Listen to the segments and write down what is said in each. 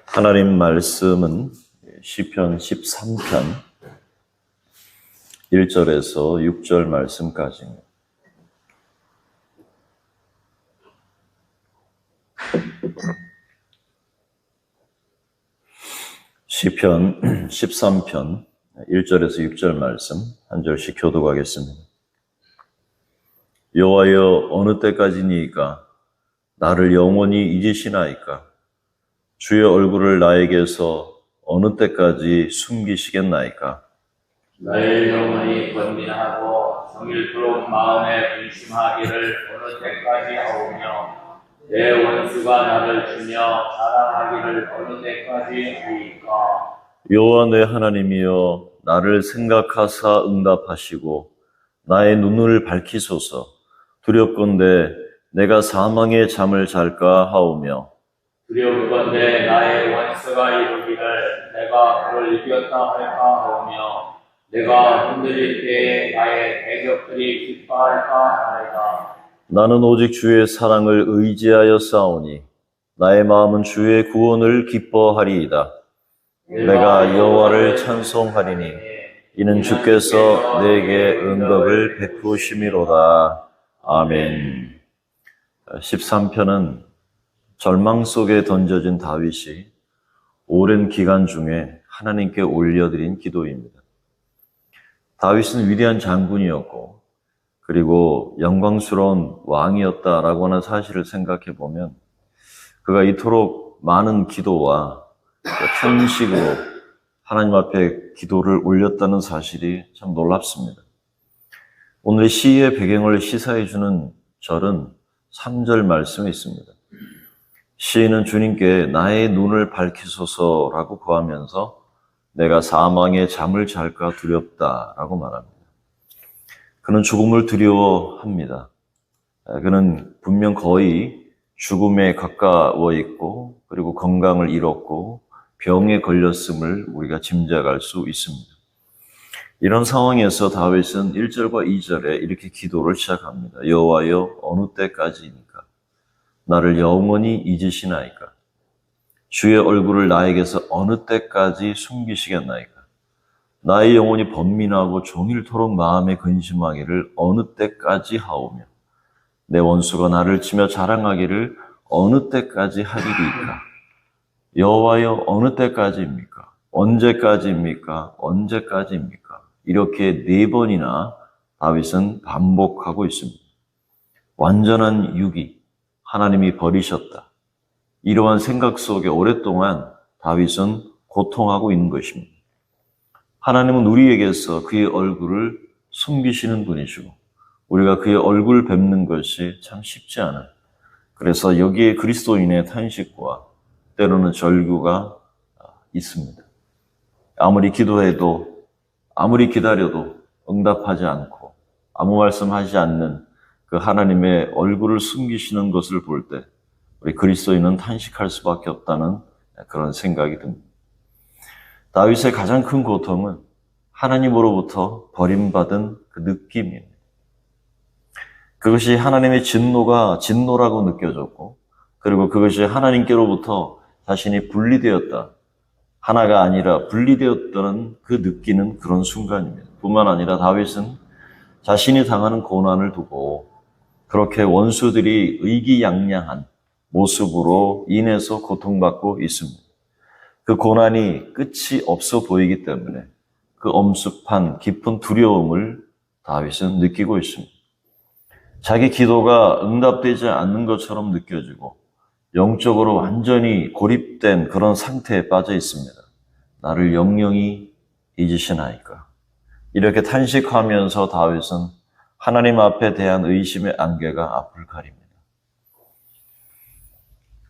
하나님 말씀은 시편 13편 1절에서 6절 말씀까지입니다. 시편 13편 1절에서 6절 말씀 한 절씩 교독하겠습니다. 여호와여, 어느 때까지니이까? 나를 영원히 잊으시나이까? 주의 얼굴을 나에게서 어느 때까지 숨기시겠나이까? 나를 영원히 번민하고 정일토록 마음에 근심하기를 어느 때까지 하오며, 내 원수가 나를 주며 자랑하기를 어느 때까지 하리까? 여호와 내 하나님이여, 나를 생각하사 응답하시고 나의 눈을 밝히소서. 두렵건대 내가 사망의 잠을 잘까 하오며, 두려울건대 나의 원수가 이르기를 내가 그를 이겼다 할까 하오며, 내가 흔들릴 때에 나의 대적들이 기뻐할까 하리라. 나는 오직 주의 사랑을 의지하여 싸우니 나의 마음은 주의 구원을 기뻐하리이다. 내가 여호와를 찬송하리니 이는 주께서 내게 응답을 베푸심이로다. 아멘. 13편은 절망 속에 던져진 다윗이 오랜 기간 중에 하나님께 올려드린 기도입니다. 다윗은 위대한 장군이었고 그리고 영광스러운 왕이었다라고 하는 사실을 생각해 보면 그가 이토록 많은 기도와 탄식으로 하나님 앞에 기도를 올렸다는 사실이 참 놀랍습니다. 오늘 시의 배경을 시사해 주는 절은 3절 말씀이 있습니다. 시인은 주님께 나의 눈을 밝히소서라고 구하면서 내가 사망의 잠을 잘까 두렵다라고 말합니다. 그는 죽음을 두려워합니다. 그는 분명 거의 죽음에 가까워 있고 그리고 건강을 잃었고 병에 걸렸음을 우리가 짐작할 수 있습니다. 이런 상황에서 다윗은 1절과 2절에 이렇게 기도를 시작합니다. 여호와여, 어느 때까지입니까? 나를 영원히 잊으시나이까? 주의 얼굴을 나에게서 어느 때까지 숨기시겠나이까? 나의 영혼이 번민하고 종일토록 마음에 근심하기를 어느 때까지 하오며, 내 원수가 나를 치며 자랑하기를 어느 때까지 하리리까? 여호와여, 어느 때까지입니까? 언제까지입니까? 언제까지입니까? 이렇게 4번이나 다윗은 반복하고 있습니다. 완전한 유기, 하나님이 버리셨다. 이러한 생각 속에 오랫동안 다윗은 고통하고 있는 것입니다. 하나님은 우리에게서 그의 얼굴을 숨기시는 분이시고 우리가 그의 얼굴을 뵙는 것이 참 쉽지 않아요. 그래서 여기에 그리스도인의 탄식과 때로는 절규가 있습니다. 아무리 기도해도 아무리 기다려도 응답하지 않고 아무 말씀하지 않는 그 하나님의 얼굴을 숨기시는 것을 볼 때 우리 그리스도인은 탄식할 수밖에 없다는 그런 생각이 듭니다. 다윗의 가장 큰 고통은 하나님으로부터 버림받은 그 느낌입니다. 그것이 하나님의 진노라고 느껴졌고 그리고 그것이 하나님께로부터 자신이 분리되었다. 하나가 아니라 분리되었다는 그 느끼는 그런 순간입니다. 뿐만 아니라 다윗은 자신이 당하는 고난을 두고 그렇게 원수들이 의기양양한 모습으로 인해서 고통받고 있습니다. 그 고난이 끝이 없어 보이기 때문에 그 엄습한 깊은 두려움을 다윗은 느끼고 있습니다. 자기 기도가 응답되지 않는 것처럼 느껴지고 영적으로 완전히 고립된 그런 상태에 빠져 있습니다. 나를 영영히 잊으시나이까? 이렇게 탄식하면서 다윗은 하나님 앞에 대한 의심의 안개가 앞을 가립니다.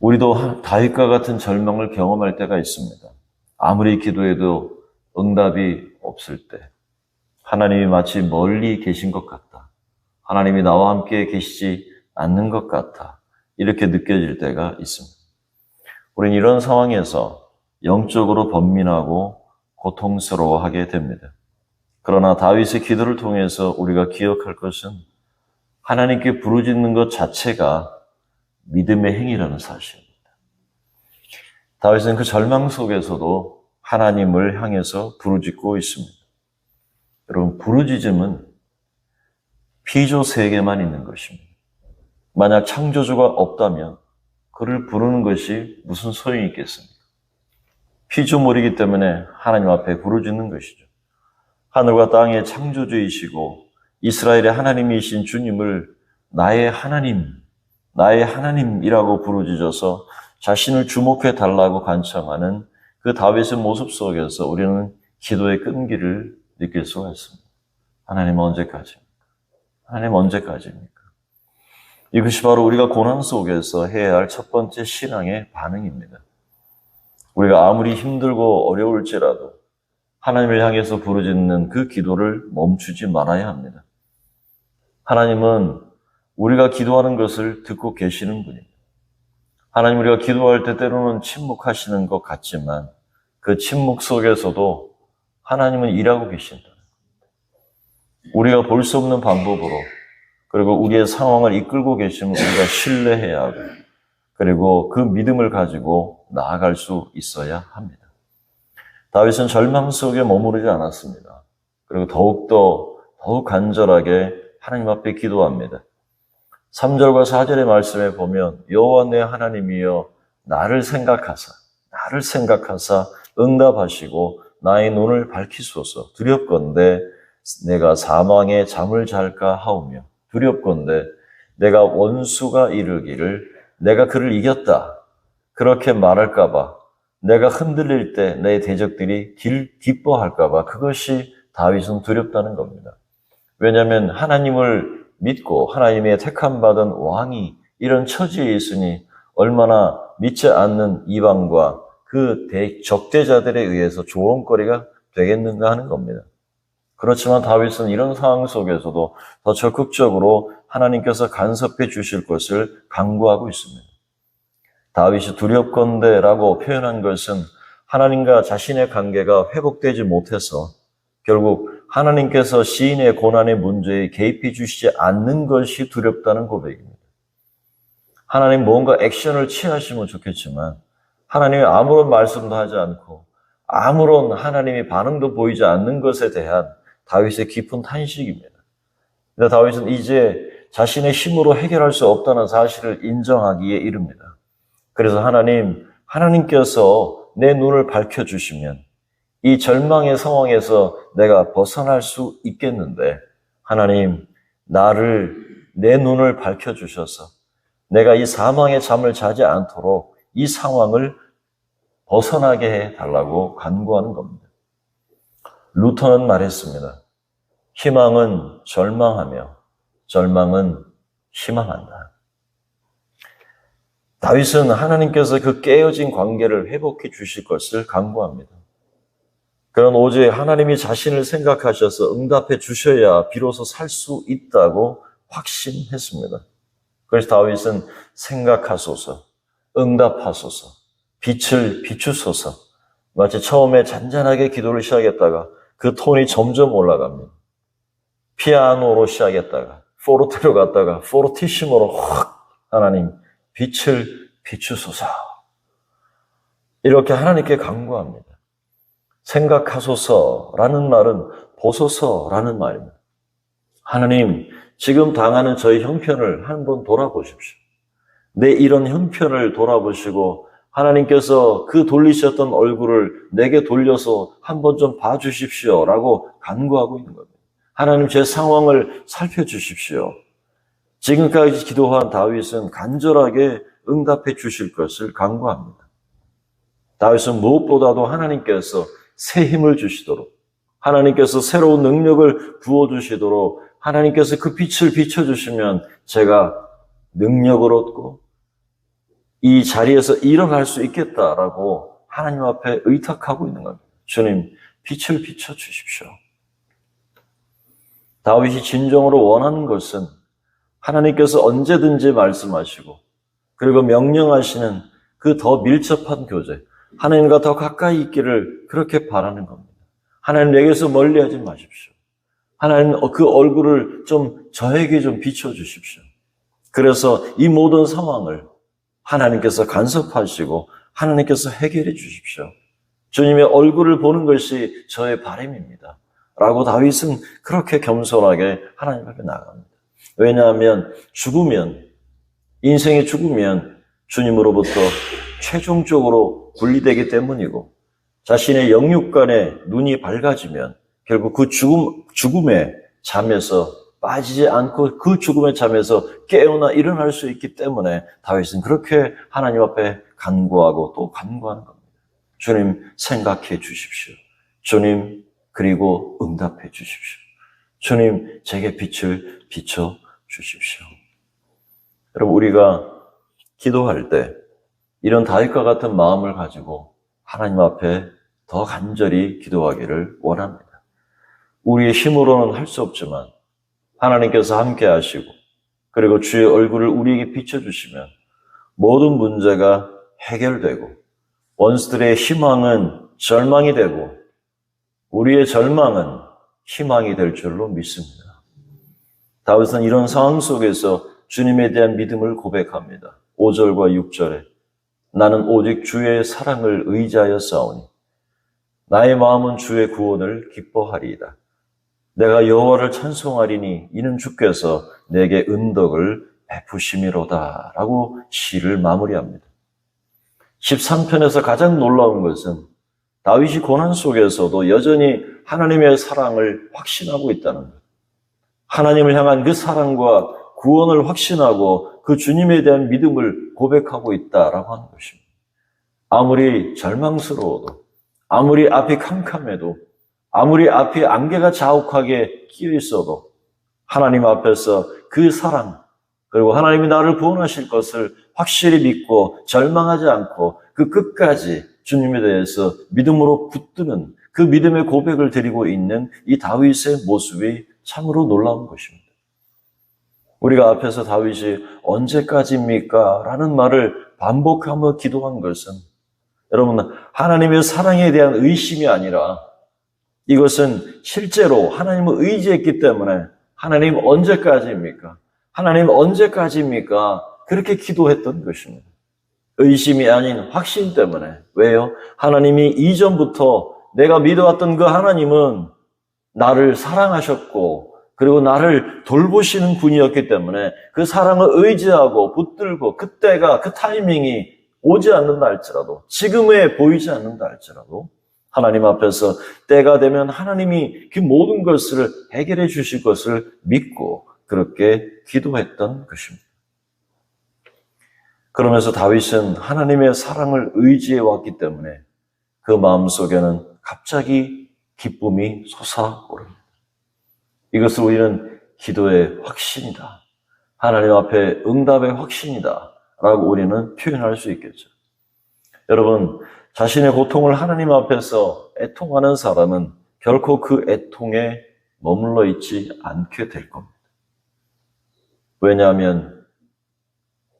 우리도 다윗과 같은 절망을 경험할 때가 있습니다. 아무리 기도해도 응답이 없을 때 하나님이 마치 멀리 계신 것 같다. 하나님이 나와 함께 계시지 않는 것 같아. 이렇게 느껴질 때가 있습니다. 우리는 이런 상황에서 영적으로 번민하고 고통스러워하게 됩니다. 그러나 다윗의 기도를 통해서 우리가 기억할 것은 하나님께 부르짖는 것 자체가 믿음의 행위라는 사실입니다. 다윗은 그 절망 속에서도 하나님을 향해서 부르짖고 있습니다. 여러분, 부르짖음은 피조 세계만 있는 것입니다. 만약 창조주가 없다면 그를 부르는 것이 무슨 소용이 있겠습니까? 피조물이기 때문에 하나님 앞에 부르짖는 것이죠. 하늘과 땅의 창조주이시고 이스라엘의 하나님이신 주님을 나의 하나님, 나의 하나님이라고 부르짖어서 자신을 주목해 달라고 간청하는 그 다윗의 모습 속에서 우리는 기도의 끈기를 느낄 수가 있습니다. 하나님 언제까지입니까? 하나님 언제까지입니까? 이것이 바로 우리가 고난 속에서 해야 할 첫 번째 신앙의 반응입니다. 우리가 아무리 힘들고 어려울지라도 하나님을 향해서 부르짖는 그 기도를 멈추지 말아야 합니다. 하나님은 우리가 기도하는 것을 듣고 계시는 분입니다. 하나님, 우리가 기도할 때 때로는 침묵하시는 것 같지만 그 침묵 속에서도 하나님은 일하고 계신다. 우리가 볼 수 없는 방법으로, 그리고 우리의 상황을 이끌고 계심을 우리가 신뢰해야 하고, 그리고 그 믿음을 가지고 나아갈 수 있어야 합니다. 다윗은 절망 속에 머무르지 않았습니다. 그리고 더욱 간절하게 하나님 앞에 기도합니다. 3절과 4절의 말씀에 보면 여호와 내 하나님이여 나를 생각하사 응답하시고 나의 눈을 밝히소서. 두렵건대 내가 사망의 잠을 잘까 하오며, 두렵건대 내가 원수가 이르기를 내가 그를 이겼다 그렇게 말할까 봐, 내가 흔들릴 때 내 대적들이 기뻐할까 봐, 그것이 다윗은 두렵다는 겁니다. 왜냐하면 하나님을 믿고 하나님의 택함받은 왕이 이런 처지에 있으니 얼마나 믿지 않는 이방과 그 적대자들에 의해서 조롱거리가 되겠는가 하는 겁니다. 그렇지만 다윗은 이런 상황 속에서도 더 적극적으로 하나님께서 간섭해 주실 것을 간구하고 있습니다. 다윗이 두렵건대라고 표현한 것은 하나님과 자신의 관계가 회복되지 못해서 결국 하나님께서 시인의 고난의 문제에 개입해 주시지 않는 것이 두렵다는 고백입니다. 하나님 뭔가 액션을 취하시면 좋겠지만 하나님이 아무런 말씀도 하지 않고 아무런 하나님의 반응도 보이지 않는 것에 대한 다윗의 깊은 탄식입니다. 근데 다윗은 이제 자신의 힘으로 해결할 수 없다는 사실을 인정하기에 이릅니다. 그래서 하나님께서 내 눈을 밝혀주시면 이 절망의 상황에서 내가 벗어날 수 있겠는데, 하나님, 내 눈을 밝혀주셔서 내가 이 사망의 잠을 자지 않도록 이 상황을 벗어나게 해달라고 간구하는 겁니다. 루터는 말했습니다. 희망은 절망하며 절망은 희망한다. 다윗은 하나님께서 그 깨어진 관계를 회복해 주실 것을 간구합니다. 그런 오직 하나님이 자신을 생각하셔서 응답해 주셔야 비로소 살 수 있다고 확신했습니다. 그래서 다윗은 생각하소서, 응답하소서, 빛을 비추소서, 마치 처음에 잔잔하게 기도를 시작했다가 그 톤이 점점 올라갑니다. 피아노로 시작했다가 포르테로 갔다가 포르티시모로 확, 하나님 빛을 비추소서, 이렇게 하나님께 간구합니다. 생각하소서라는 말은 보소서라는 말입니다. 하나님, 지금 당하는 저희 형편을 한번 돌아보십시오. 내 이런 형편을 돌아보시고 하나님께서 그 돌리셨던 얼굴을 내게 돌려서 한번 좀 봐주십시오 라고 간구하고 있는 겁니다. 하나님, 제 상황을 살펴주십시오. 지금까지 기도한 다윗은 간절하게 응답해 주실 것을 간구합니다. 다윗은 무엇보다도 하나님께서 새 힘을 주시도록, 하나님께서 새로운 능력을 부어주시도록, 하나님께서 그 빛을 비춰주시면 제가 능력을 얻고 이 자리에서 일어날 수 있겠다라고 하나님 앞에 의탁하고 있는 겁니다. 주님, 빛을 비춰주십시오. 다윗이 진정으로 원하는 것은 하나님께서 언제든지 말씀하시고 그리고 명령하시는 그 더 밀접한 교제, 하나님과 더 가까이 있기를 그렇게 바라는 겁니다. 하나님, 내게서 멀리하지 마십시오. 하나님, 그 얼굴을 좀 저에게 좀 비춰주십시오. 그래서 이 모든 상황을 하나님께서 간섭하시고 하나님께서 해결해 주십시오. 주님의 얼굴을 보는 것이 저의 바람입니다. 라고 다윗은 그렇게 겸손하게 하나님 앞에 나갑니다. 왜냐하면 인생이 죽으면 주님으로부터 최종적으로 분리되기 때문이고, 자신의 영육간에 눈이 밝아지면 결국 그 죽음의 잠에서 빠지지 않고 그 죽음의 잠에서 깨어나 일어날 수 있기 때문에 다윗은 그렇게 하나님 앞에 간구하고 또 간구하는 겁니다. 주님, 생각해 주십시오. 주님, 그리고 응답해 주십시오. 주님, 제게 빛을 비춰 주십시오. 여러분, 우리가 기도할 때 이런 다윗과 같은 마음을 가지고 하나님 앞에 더 간절히 기도하기를 원합니다. 우리의 힘으로는 할 수 없지만 하나님께서 함께 하시고, 그리고 주의 얼굴을 우리에게 비춰주시면 모든 문제가 해결되고, 원수들의 희망은 절망이 되고, 우리의 절망은 희망이 될 줄로 믿습니다. 다윗은 이런 상황 속에서 주님에 대한 믿음을 고백합니다. 5절과 6절에 나는 오직 주의 사랑을 의지하여 싸우니 나의 마음은 주의 구원을 기뻐하리이다. 내가 여호와를 찬송하리니 이는 주께서 내게 은덕을 베푸심이로다. 라고 시를 마무리합니다. 13편에서 가장 놀라운 것은 다윗이 고난 속에서도 여전히 하나님의 사랑을 확신하고 있다는 것. 하나님을 향한 그 사랑과 구원을 확신하고 그 주님에 대한 믿음을 고백하고 있다라고 하는 것입니다. 아무리 절망스러워도, 아무리 앞이 캄캄해도, 아무리 앞이 안개가 자욱하게 끼어 있어도 하나님 앞에서 그 사랑, 그리고 하나님이 나를 구원하실 것을 확실히 믿고 절망하지 않고 그 끝까지 주님에 대해서 믿음으로 붙드는 그 믿음의 고백을 드리고 있는 이 다윗의 모습이 참으로 놀라운 것입니다. 우리가 앞에서 다윗이 언제까지입니까? 라는 말을 반복하며 기도한 것은 여러분, 하나님의 사랑에 대한 의심이 아니라 이것은 실제로 하나님을 의지했기 때문에 하나님 언제까지입니까? 하나님 언제까지입니까? 그렇게 기도했던 것입니다. 의심이 아닌 확신 때문에. 왜요? 하나님이 이전부터 내가 믿어왔던 그 하나님은 나를 사랑하셨고 그리고 나를 돌보시는 분이었기 때문에 그 사랑을 의지하고 붙들고 그때가 그 타이밍이 오지 않는다 할지라도, 지금에 보이지 않는다 할지라도 하나님 앞에서 때가 되면 하나님이 그 모든 것을 해결해 주실 것을 믿고 그렇게 기도했던 것입니다. 그러면서 다윗은 하나님의 사랑을 의지해 왔기 때문에 그 마음속에는 갑자기 기쁨이 솟아오릅니다. 이것을 우리는 기도의 확신이다, 하나님 앞에 응답의 확신이다 라고 우리는 표현할 수 있겠죠. 여러분, 자신의 고통을 하나님 앞에서 애통하는 사람은 결코 그 애통에 머물러 있지 않게 될 겁니다. 왜냐하면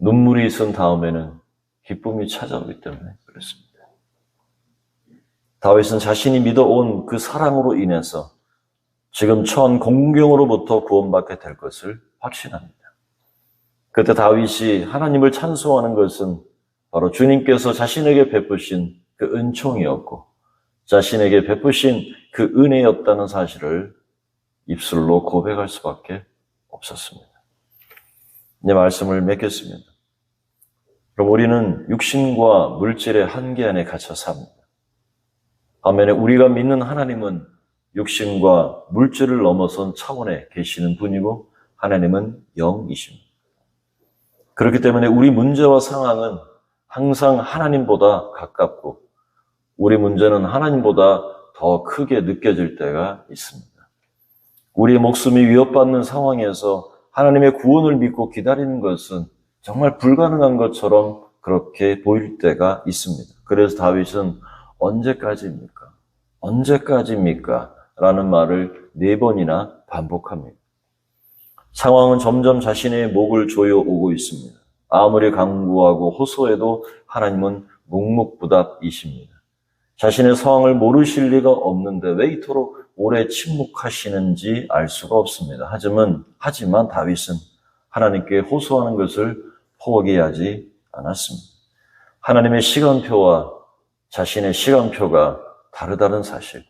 눈물이 있은 다음에는 기쁨이 찾아오기 때문에 그렇습니다. 다윗은 자신이 믿어온 그 사랑으로 인해서 지금 처한 공경으로부터 구원받게 될 것을 확신합니다. 그때 다윗이 하나님을 찬송하는 것은 바로 주님께서 자신에게 베푸신 그 은총이었고 자신에게 베푸신 그 은혜였다는 사실을 입술로 고백할 수밖에 없었습니다. 이제 말씀을 맺겠습니다. 그럼 우리는 육신과 물질의 한계 안에 갇혀 삽니다. 반면에 우리가 믿는 하나님은 육신과 물질을 넘어선 차원에 계시는 분이고 하나님은 영이십니다. 그렇기 때문에 우리 문제와 상황은 항상 하나님보다 가깝고 우리 문제는 하나님보다 더 크게 느껴질 때가 있습니다. 우리의 목숨이 위협받는 상황에서 하나님의 구원을 믿고 기다리는 것은 정말 불가능한 것처럼 그렇게 보일 때가 있습니다. 그래서 다윗은 언제까지입니까? 언제까지입니까? 라는 말을 4번이나 반복합니다. 상황은 점점 자신의 목을 조여오고 있습니다. 아무리 강구하고 호소해도 하나님은 묵묵부답이십니다. 자신의 상황을 모르실 리가 없는데 왜 이토록 오래 침묵하시는지 알 수가 없습니다. 하지만 다윗은 하나님께 호소하는 것을 포기하지 않았습니다. 하나님의 시간표와 자신의 시간표가 다르다는 사실,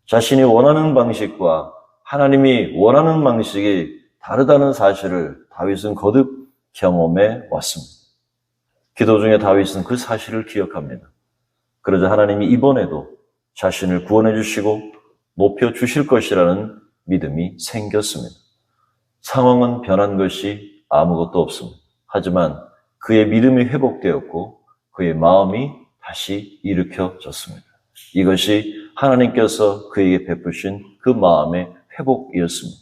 자신이 원하는 방식과 하나님이 원하는 방식이 다르다는 사실을 다윗은 거듭 경험해 왔습니다. 기도 중에 다윗은 그 사실을 기억합니다. 그러자 하나님이 이번에도 자신을 구원해 주시고 높여 주실 것이라는 믿음이 생겼습니다. 상황은 변한 것이 아무것도 없습니다. 하지만 그의 믿음이 회복되었고 그의 마음이 다시 일으켜졌습니다. 이것이 하나님께서 그에게 베푸신 그 마음의 회복이었습니다.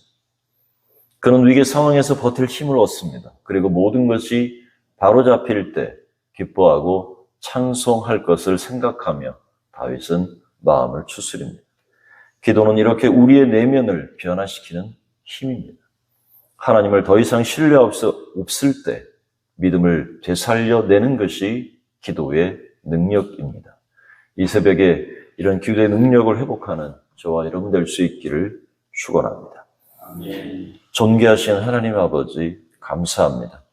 그는 위기 상황에서 버틸 힘을 얻습니다. 그리고 모든 것이 바로잡힐 때 기뻐하고 찬송할 것을 생각하며 다윗은 마음을 추스립니다. 기도는 이렇게 우리의 내면을 변화시키는 힘입니다. 하나님을 더 이상 신뢰할 수 없을 때 믿음을 되살려내는 것이 기도의 능력입니다. 이 새벽에 이런 기도의 능력을 회복하는 저와 여러분 될 수 있기를 축원합니다. 존귀하신 하나님 아버지 감사합니다.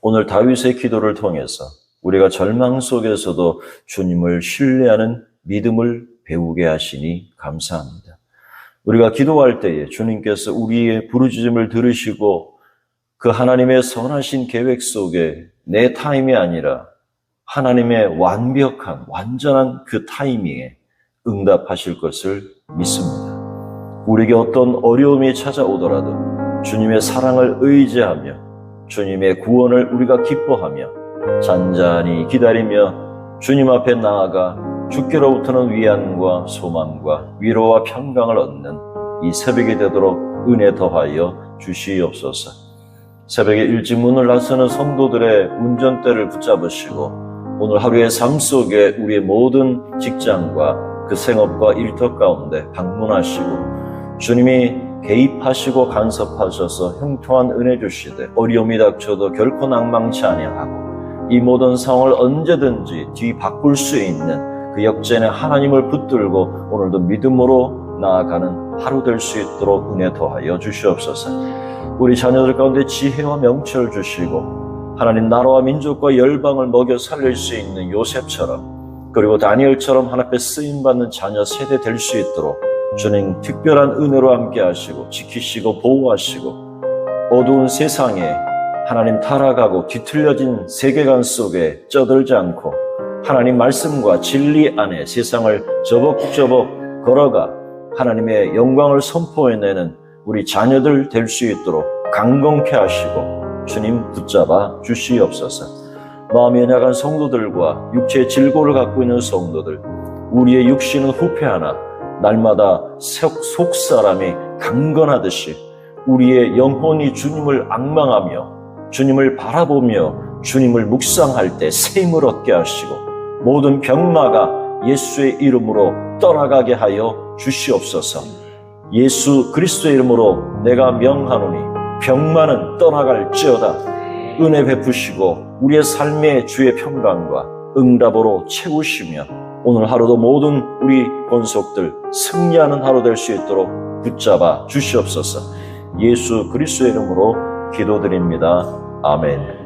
오늘 다윗의 기도를 통해서 우리가 절망 속에서도 주님을 신뢰하는 믿음을 배우게 하시니 감사합니다. 우리가 기도할 때에 주님께서 우리의 부르짖음을 들으시고 그 하나님의 선하신 계획 속에 내 타임이 아니라 하나님의 완벽한 완전한 그 타이밍에 응답하실 것을 믿습니다. 우리에게 어떤 어려움이 찾아오더라도 주님의 사랑을 의지하며 주님의 구원을 우리가 기뻐하며 잔잔히 기다리며 주님 앞에 나아가 주께로부터는 위안과 소망과 위로와 평강을 얻는 이 새벽이 되도록 은혜 더하여 주시옵소서. 새벽에 일찍 문을 나서는 성도들의 운전대를 붙잡으시고 오늘 하루의 삶 속에 우리의 모든 직장과 그 생업과 일터 가운데 방문하시고 주님이 개입하시고 간섭하셔서 형통한 은혜 주시되 어려움이 닥쳐도 결코 낭망치 아니하고 이 모든 상황을 언제든지 뒤바꿀 수 있는 그 역전의 하나님을 붙들고 오늘도 믿음으로 나아가는 하루 될 수 있도록 은혜 더하여 주시옵소서. 우리 자녀들 가운데 지혜와 명철을 주시고 하나님 나라와 민족과 열방을 먹여 살릴 수 있는 요셉처럼 그리고 다니엘처럼 하나님께 쓰임받는 자녀 세대 될 수 있도록 주님 특별한 은혜로 함께 하시고 지키시고 보호하시고 어두운 세상에 하나님 타락하고 뒤틀려진 세계관 속에 쩌들지 않고 하나님 말씀과 진리 안에 세상을 저벅저벅 걸어가 하나님의 영광을 선포해내는 우리 자녀들 될 수 있도록 강건케 하시고 주님 붙잡아 주시옵소서. 마음이 연약한 성도들과 육체의 질고를 갖고 있는 성도들, 우리의 육신은 후패하나 날마다 속사람이 강건하듯이 우리의 영혼이 주님을 앙망하며 주님을 바라보며 주님을 묵상할 때 새 힘을 얻게 하시고 모든 병마가 예수의 이름으로 떠나가게 하여 주시옵소서. 예수 그리스도의 이름으로 내가 명하노니 병마는 떠나갈지어다. 은혜 베푸시고 우리의 삶의 주의 평강과 응답으로 채우시며 오늘 하루도 모든 우리 권속들 승리하는 하루 될 수 있도록 붙잡아 주시옵소서. 예수 그리스도의 이름으로 기도드립니다. 아멘.